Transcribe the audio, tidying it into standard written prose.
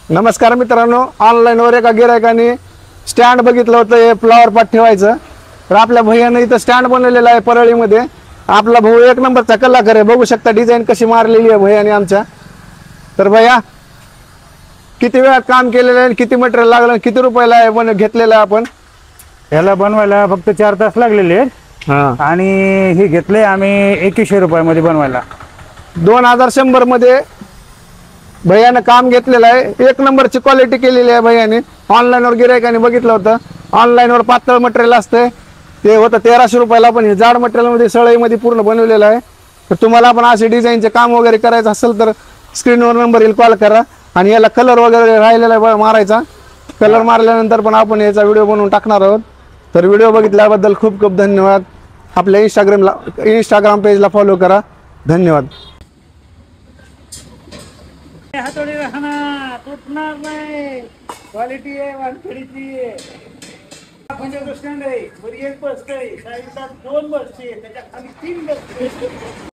नमस्कार मित्रांनो, ऑनलाईनवर एका गिरायकाने स्टँड बघितलं होतं हे फ्लॉवर पाट ठेवायचं. तर आपल्या भैयानं इथं स्टँड बनवलेलं आहे परळीमध्ये. आपला भाऊ एक नंबरचा कलाकार आहे, बघू शकता डिझाईन कशी मारलेली आहे भैयाने आमच्या. तर भैया किती वेळात काम केलेलं आहे, किती मटेरियल लागलं, किती रुपयाला आहे घेतलेलं आहे आपण? याला बनवायला फक्त 4 तास लागलेले आहेत हा, आणि हे घेतले आम्ही 2100 रुपयामध्ये बनवायला. 2100 मध्ये भैयानं काम घेतलेलं आहे. एक नंबरची क्वालिटी केलेली आहे भैयाने. ऑनलाईनवर गिरायकाने बघितलं होतं. ऑनलाईनवर पातळ मटेरियल असते ते होतं 1300 रुपयाला, पण हे जाड मटेरियलमध्ये सळईमध्ये पूर्ण बनवलेलं आहे. तर तुम्हाला पण असे डिझाईनचे काम वगैरे करायचं असेल तर स्क्रीनवर नंबर येईल, कॉल करा. आणि याला कलर वगैरे राहिलेला आहे मारायचा. कलर मारल्यानंतर पण आपण याचा व्हिडिओ बनवून टाकणार आहोत. तर व्हिडिओ बघितल्याबद्दल खूप खूप धन्यवाद. आपल्या इंस्टाग्राम पेजला फॉलो करा. धन्यवाद. हातोडी राहणार तुटणार नाही, क्वालिटी आहे वानखडीची. म्हणजे स्टँड आहे, वर एक बसतंय, साईडला 2 बसते, त्याच्या खाली 3 बसते.